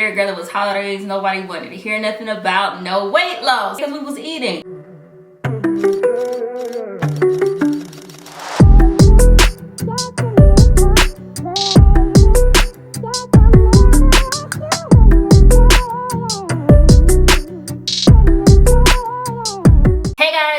Girl, it was holidays, nobody wanted to hear nothing about no weight loss because we was eating.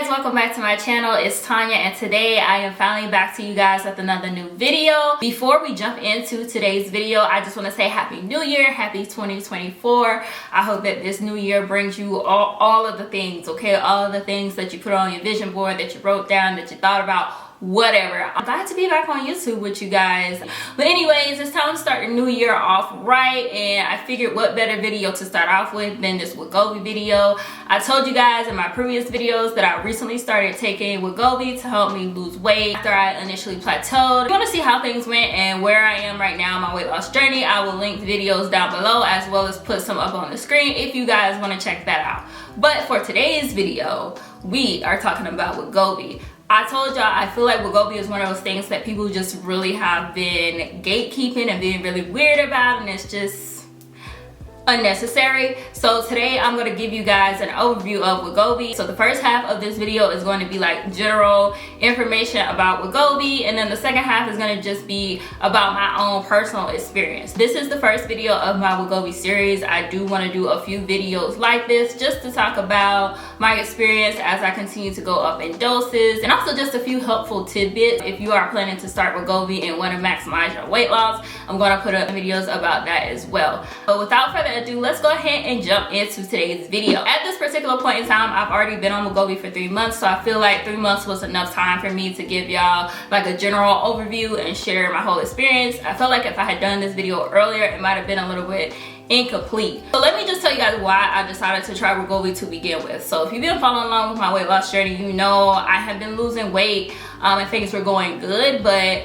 Welcome back to my channel. It's Tanya, and today I am finally back to you guys with another new video. Before we jump into today's video, I just want to say Happy New Year, Happy 2024. I hope that this new year brings you all of the things, okay? All of the things that you put on your vision board, that you wrote down, that you thought about, whatever. I'm glad to be back on YouTube with you guys. But anyways, it's time to start the new year off right, and I figured what better video to start off with than this Wegovy video. I told you guys in my previous videos that I recently started taking Wegovy to help me lose weight after I initially plateaued. If you want to see how things went and where I am right now in my weight loss journey, I will link videos down below as well as put some up on the screen if you guys want to check that out. But for today's video, we are talking about Wegovy. I told y'all I feel like Wegovy is one of those things that people just really have been gatekeeping and being really weird about, and it's just unnecessary. So today I'm going to give you guys an overview of Wegovy. So the first half of this video is going to be like general information about Wegovy, and then the second half is going to just be about my own personal experience. This is the first video of my Wegovy series. I do want to do a few videos like this just to talk about my experience as I continue to go up in doses, and also just a few helpful tidbits if you are planning to start Wegovy and want to maximize your weight loss. I'm going to put up videos about that as well. But without further ado, let's go ahead and jump into today's video. At this particular point in time, I've already been on Wegovy for 3 months, so I feel like 3 months was enough time for me to give y'all like a general overview and share my whole experience. I felt like if I had done this video earlier, it might have been a little bit incomplete. So let me just tell you guys why I decided to try Wegovy to begin with. So if you've been following along with my weight loss journey, you know I have been losing weight and things were going good, but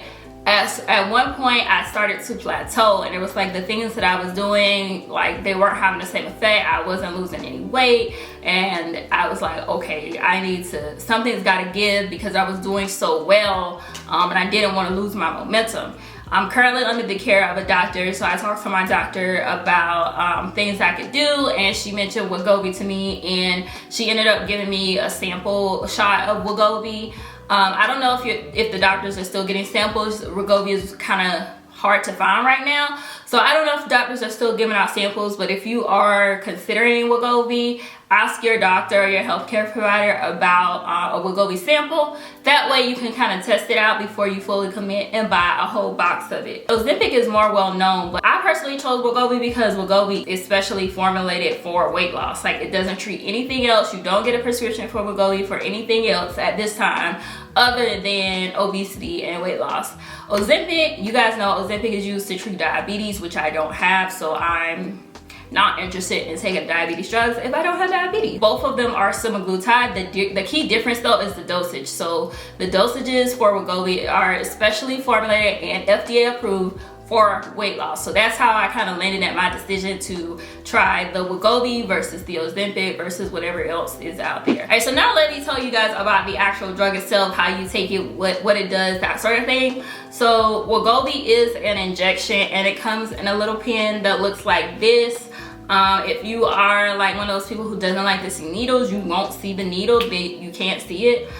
at one point I started to plateau, and it was like the things that I was doing, like they weren't having the same effect. I wasn't losing any weight, and I was like, okay, I need to, something's got to give, because I was doing so well and I didn't want to lose my momentum. I'm currently under the care of a doctor, so I talked to my doctor about things I could do, and she mentioned Wegovy to me, and she ended up giving me a sample shot of Wegovy. I don't know if the doctors are still getting samples. Wegovy is kind of hard to find right now, so I don't know if doctors are still giving out samples. But if you are considering Wegovy, ask your doctor or your healthcare provider about a Wegovy sample. That way you can kind of test it out before you fully commit and buy a whole box of it. Ozempic is more well known, but I personally chose Wegovy because Wegovy is specially formulated for weight loss. Like, it doesn't treat anything else. You don't get a prescription for Wegovy for anything else at this time other than obesity and weight loss. Ozempic, you guys know Ozempic is used to treat diabetes, which I don't have, so I'm not interested in taking diabetes drugs if I don't have diabetes. Both of them are semaglutide. The key difference though is the dosage. So the dosages for Wegovy are especially formulated and FDA approved for weight loss. So that's how I kind of landed at my decision to try the Wegovy versus the Ozempic versus whatever else is out there. All right, so now let me tell you guys about the actual drug itself, how you take it, what it does, that sort of thing. So Wegovy is an injection, and it comes in a little pen that looks like this. If you are like one of those people who doesn't like to see needles, you won't see the needle. You can't see it.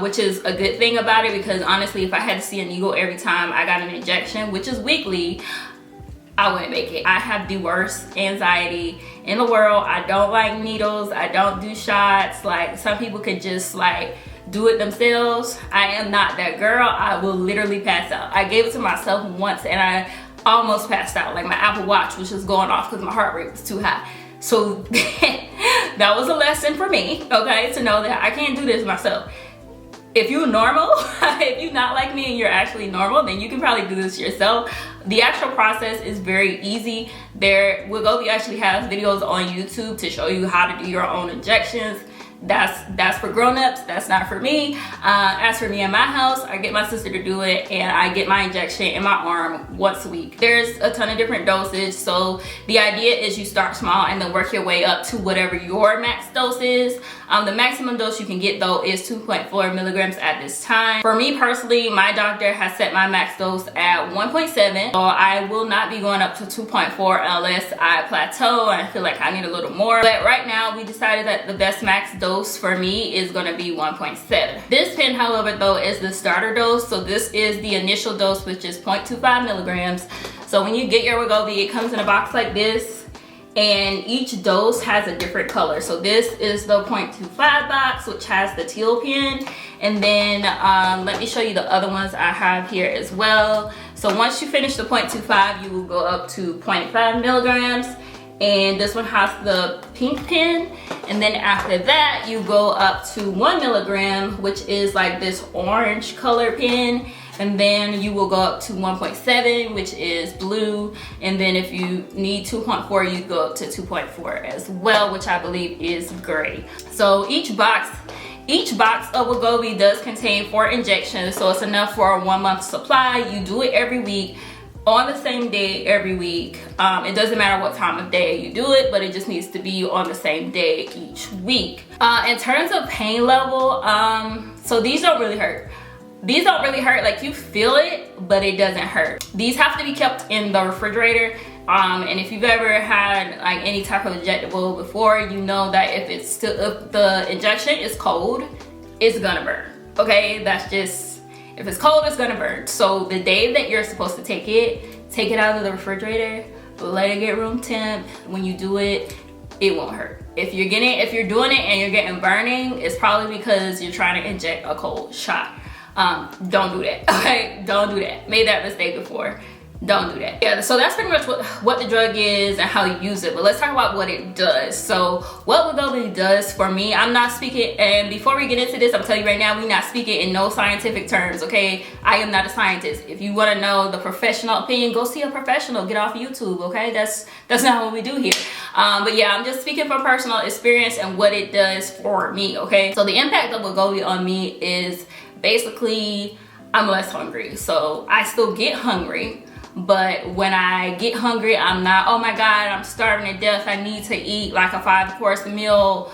Which is a good thing about it, because honestly, if I had to see a needle every time I got an injection, which is weekly, I wouldn't make it. I have the worst anxiety in the world. I don't like needles. I don't do shots. Like, some people could just like do it themselves. I am not that girl. I will literally pass out. I gave it to myself once and I almost passed out. Like, my Apple Watch was just going off because my heart rate was too high. So that was a lesson for me, okay, to know that I can't do this myself. If you're normal, if you're not like me and you're actually normal, then you can probably do this yourself. The actual process is very easy. Wegovy actually has videos on YouTube to show you how to do your own injections. that's for grown-ups, that's not for me. As for me in my house, I get my sister to do it, and I get my injection in my arm once a week. There's a ton of different dosage, so the idea is you start small and then work your way up to whatever your max dose is. The maximum dose you can get though is 2.4 milligrams at this time. For me personally, my doctor has set my max dose at 1.7, so I will not be going up to 2.4 unless I plateau and I feel like I need a little more. But right now we decided that the best max dose for me is going to be 1.7. This pen, however, though, is the starter dose, so this is the initial dose, which is 0.25 milligrams. So when you get your Wegovy, it comes in a box like this, and each dose has a different color. So this is the 0.25 box, which has the teal pen, and then let me show you the other ones I have here as well. So once you finish the 0.25, you will go up to 0.5 milligrams, and this one has the pink pen, and then after that you go up to 1 milligram, which is like this orange color pen, and then you will go up to 1.7, which is blue, and then if you need 2.4, you go up to 2.4 as well, which I believe is gray. So each box of Wegovy does contain 4 injections, so it's enough for a 1 month supply. You do it every week on the same day every week. It doesn't matter what time of day you do it, but it just needs to be on the same day each week. In terms of pain level, so these don't really hurt. These don't really hurt, like you feel it, but it doesn't hurt. These have to be kept in the refrigerator. And if you've ever had like any type of injectable before, you know that if the injection is cold, it's gonna burn. Okay, that's just, if it's cold, it's gonna burn. So the day that you're supposed to take it out of the refrigerator, let it get room temp. When you do it, it won't hurt. If you're doing it and you're getting burning, it's probably because you're trying to inject a cold shot. Don't do that, okay? Don't do that. Made that mistake before. Don't do that. Yeah, so that's pretty much what the drug is and how you use it. But let's talk about what it does. So what Wegovy does for me, I'm not speaking, and before we get into this, I'm telling you right now, we're not speaking in no scientific terms, okay? I am not a scientist. If you want to know the professional opinion, go see a professional, get off YouTube, okay? That's not what we do here. But yeah, I'm just speaking from personal experience and what it does for me, okay? So the impact of Wegovy on me is basically I'm less hungry. So I still get hungry, but when I get hungry, I'm not, oh my God, I'm starving to death, I need to eat like a 5-course meal.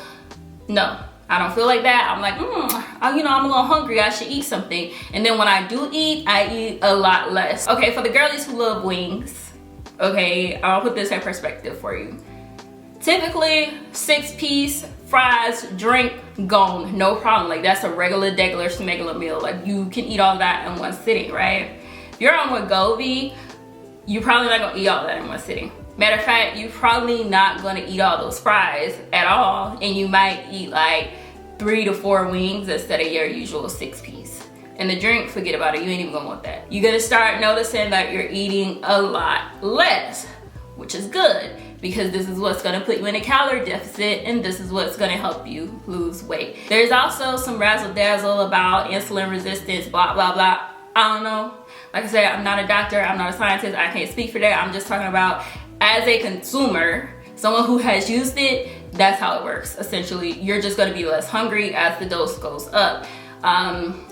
No, I don't feel like that. I'm like, you know, I'm a little hungry, I should eat something. And then when I do eat, I eat a lot less. Okay, for the girlies who love wings, okay, I'll put this in perspective for you. Typically 6-piece fries, drink, gone, no problem. Like that's a regular smegular meal. Like you can eat all that in one sitting, right? If you're on Wegovy, you're probably not gonna eat all that in one sitting. Matter of fact, you're probably not gonna eat all those fries at all, and you might eat like 3 to 4 wings instead of your usual 6-piece. And the drink, forget about it, you ain't even gonna want that. You're gonna start noticing that you're eating a lot less, which is good, because this is what's gonna put you in a calorie deficit, and this is what's gonna help you lose weight. There's also some razzle dazzle about insulin resistance, blah, blah, blah. I don't know. Like I said, I'm not a doctor, I'm not a scientist, I can't speak for that. I'm just talking about as a consumer, someone who has used it, that's how it works. Essentially, you're just gonna be less hungry as the dose goes up.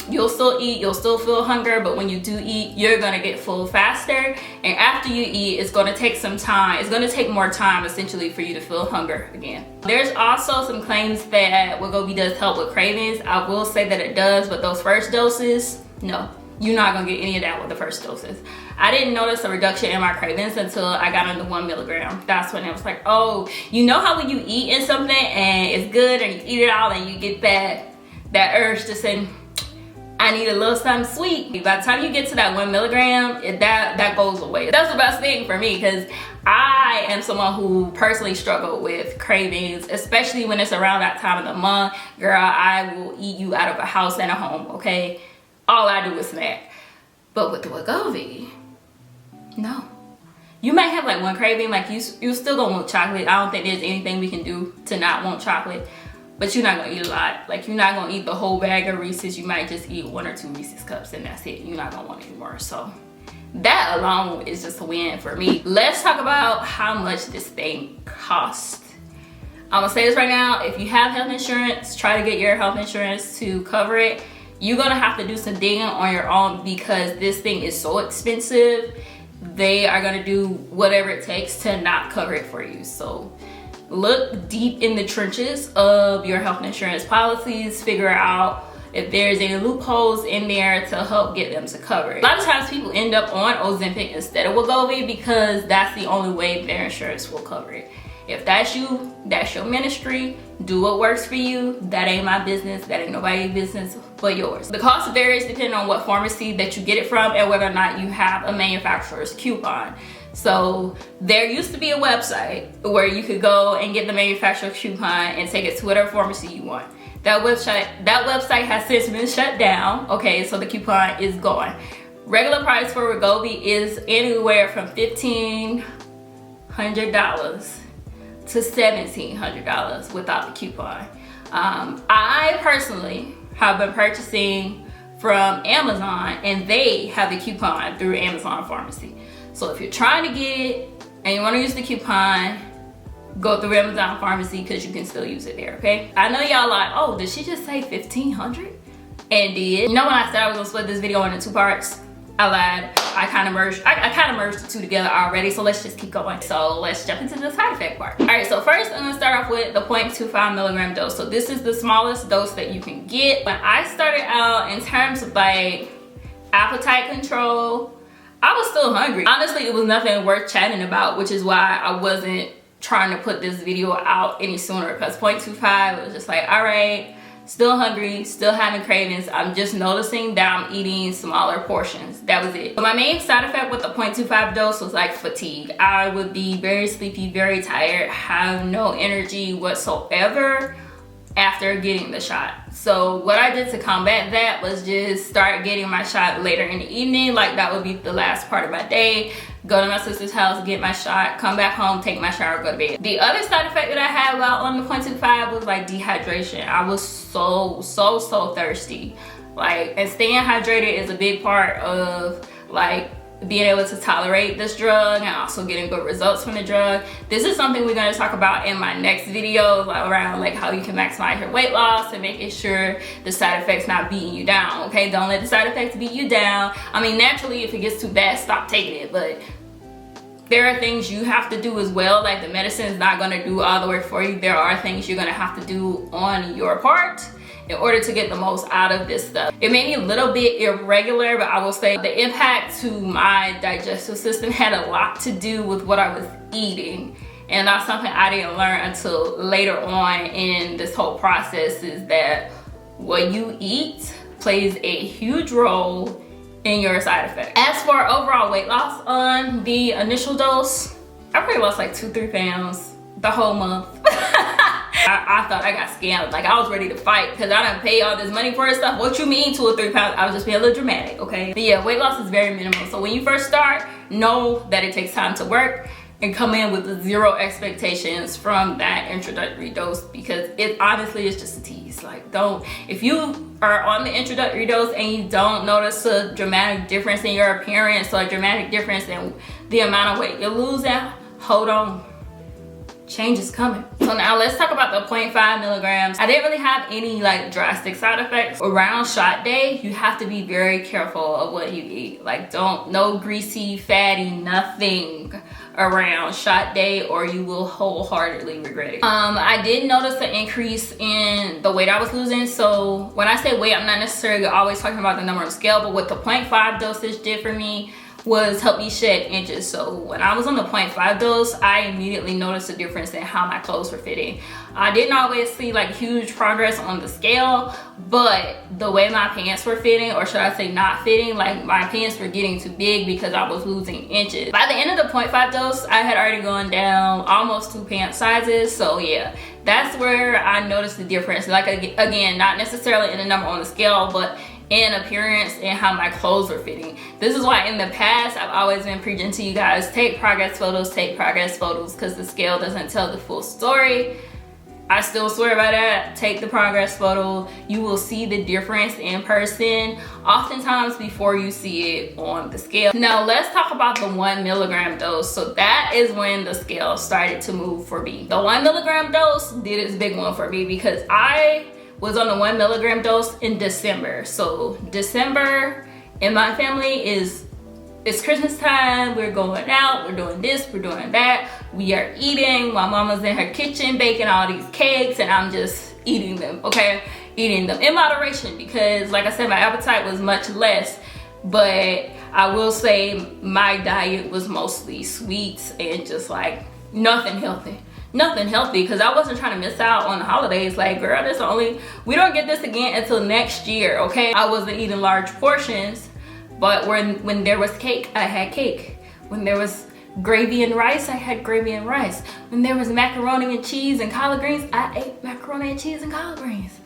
You'll still eat, you'll still feel hunger, but when you do eat, you're gonna get full faster, and after you eat, it's gonna take some time. It's gonna take more time essentially for you to feel hunger again. There's also some claims that Wegovy does help with cravings. I will say that it does, but those first doses, no, you're not gonna get any of that with the first doses. I didn't notice a reduction in my cravings until I got on the 1 milligram. That's when it was like, oh, you know how when you eat in something and it's good and you eat it all and you get that urge to say, I need a little something sweet. By the time you get to that 1 milligram, that goes away. That's the best thing for me, because I am someone who personally struggle with cravings, especially when it's around that time of the month. Girl, I will eat you out of a house and a home, okay? All I do is snack. But with the Wegovy, no. You might have like one craving, like you still gonna want chocolate. I don't think there's anything we can do to not want chocolate. But you're not gonna eat a lot. Like you're not gonna eat the whole bag of Reese's. You might just eat 1 or 2 Reese's cups and that's it. You're not gonna want any more. So that alone is just a win for me. Let's talk about how much this thing costs. I'm gonna say this right now, if you have health insurance, try to get your health insurance to cover it. You're gonna have to do some digging on your own because this thing is so expensive. They are gonna do whatever it takes to not cover it for you. So look deep in the trenches of your health insurance policies, figure out if there's any loopholes in there to help get them to cover it. A lot of times people end up on Ozempic instead of Wegovy because that's the only way their insurance will cover it. If that's you, that's your ministry, do what works for you. That ain't my business, that ain't nobody's business but yours. The cost varies depending on what pharmacy that you get it from and whether or not you have a manufacturer's coupon. So there used to be a website where you could go and get the manufacturer's coupon and take it to whatever pharmacy you want. That website has since been shut down. Okay, so the coupon is gone. Regular price for Wegovy is anywhere from $1,500 to $1,700 without the coupon. I personally have been purchasing from Amazon and they have the coupon through Amazon Pharmacy. So if you're trying to get it and you want to use the coupon, go through Amazon Pharmacy because you can still use it there, okay? I know y'all like, oh, did she just say $1,500? And did. You know when I said I was gonna split this video into 2 parts? I lied. I kind of merged the 2 together already, so let's just keep going. So let's jump into the side effect part. All right, so first I'm gonna start off with the 0.25 milligram dose. So this is the smallest dose that you can get. When I started out in terms of like appetite control, I was still hungry. Honestly, it was nothing worth chatting about, which is why I wasn't trying to put this video out any sooner, because 0.25 was just like, all right, still hungry, still having cravings. I'm just noticing that I'm eating smaller portions. That was it. But my main side effect with the 0.25 dose was like fatigue. I would be very sleepy, very tired, have no energy whatsoever after getting the shot. So what I did to combat that was just start getting my shot later in the evening. Like that would be the last part of my day. Go to my sister's house, get my shot, come back home, take my shower, go to bed. The other side effect that I had while on the 0.25 was like dehydration. I was so thirsty. Like, and staying hydrated is a big part of like being able to tolerate this drug and also getting good results from the drug. This is something we're going to talk about in my next video around like how you can maximize your weight loss and making sure the side effects not beating you down. Okay, don't let the side effects beat you down. I mean, naturally, if it gets too bad, stop taking it, but there are things you have to do as well. Like the medicine is not going to do all the work for you. There are things you're going to have to do on your part in order to get the most out of this stuff. It made me a little bit irregular, but I will say the impact to my digestive system had a lot to do with what I was eating. And that's something I didn't learn until later on in this whole process, is that what you eat plays a huge role in your side effects. As for overall weight loss on the initial dose, I probably lost like 2-3 pounds the whole month. I thought I got scammed. Like I was ready to fight because I done pay all this money for this stuff. What you mean 2 or 3 pounds? I was just being a little dramatic, okay? But yeah, weight loss is very minimal. So when you first start, know that it takes time to work and come in with 0 expectations from that introductory dose, because it honestly is just a tease. Like if you are on the introductory dose and you don't notice a dramatic difference in your appearance or a dramatic difference in the amount of weight you're losing, hold on. Change is coming. So now let's talk about the 0.5 milligrams. I didn't really have any like drastic side effects. Around shot day, you have to be very careful of what you eat. Like no greasy, fatty, nothing around shot day or you will wholeheartedly regret it. I did notice an increase in the weight I was losing. So when I say weight, I'm not necessarily always talking about the number on the scale, but what the 0.5 dosage did for me was help me shed inches. So when I was on the 0.5 dose, I immediately noticed a difference in how my clothes were fitting. I didn't always see like huge progress on the scale, but the way my pants were fitting, or should I say not fitting, like my pants were getting too big because I was losing inches. By the end of the 0.5 dose, I had already gone down almost 2 pant sizes. So yeah, that's where I noticed the difference. Like again, not necessarily in the number on the scale, but in appearance and how my clothes were fitting. This is why in the past I've always been preaching to you guys, take progress photos, because the scale doesn't tell the full story. I still swear by that. Take the progress photo. You will see the difference in person oftentimes before you see it on the scale. Now let's talk about the 1 milligram dose. So that is when the scale started to move for me. The 1 milligram dose did its big one for me because I was on the 1 milligram dose in December. So December in my family it's Christmas time, we're going out, we're doing this, we're doing that, we are eating. My mama's in her kitchen baking all these cakes and I'm just eating them, okay? Eating them in moderation because like I said, my appetite was much less, but I will say my diet was mostly sweets and just like nothing healthy because I wasn't trying to miss out on the holidays. Like, girl, we don't get this again until next year, okay? I wasn't eating large portions. But when there was cake, I had cake. When there was gravy and rice, I had gravy and rice. When there was macaroni and cheese and collard greens, I ate macaroni and cheese and collard greens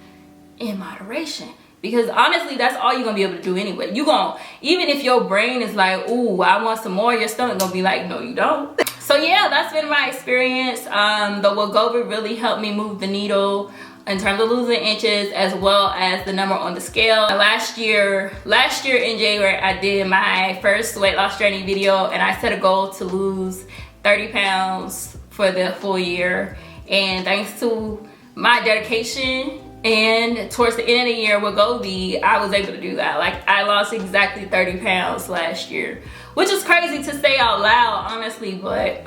in moderation. Because honestly, that's all you're gonna be able to do anyway. Even if your brain is like, ooh, I want some more, your stomach gonna be like, no, you don't. So yeah, that's been my experience. The Wegovy really helped me move the needle in terms of losing inches as well as the number on the scale. Last year in January, I did my first weight loss journey video and I set a goal to lose 30 pounds for the full year. And thanks to my dedication and towards the end of the year with Wegovy, I was able to do that. Like, I lost exactly 30 pounds last year, which is crazy to say out loud, honestly, but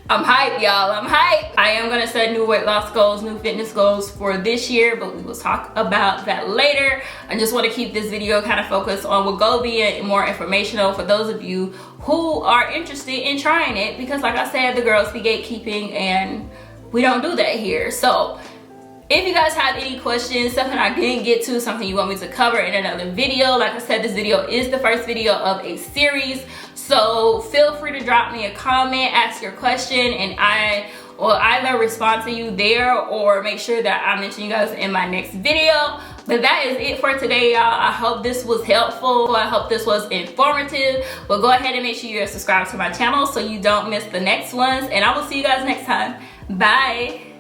I'm hyped, y'all. I'm hyped. I am gonna set new weight loss goals, new fitness goals for this year, but we will talk about that later. I just want to keep this video kind of focused on Wegovy and more informational for those of you who are interested in trying it, because like I said, the girls be gatekeeping and we don't do that here. So if you guys have any questions, something I didn't get to, something you want me to cover in another video, like I said, this video is the first video of a series. So feel free to drop me a comment, ask your question, and I will either respond to you there or make sure that I mention you guys in my next video. But that is it for today, y'all. I hope this was helpful. I hope this was informative. But go ahead and make sure you're subscribed to my channel so you don't miss the next ones. And I will see you guys next time. Bye.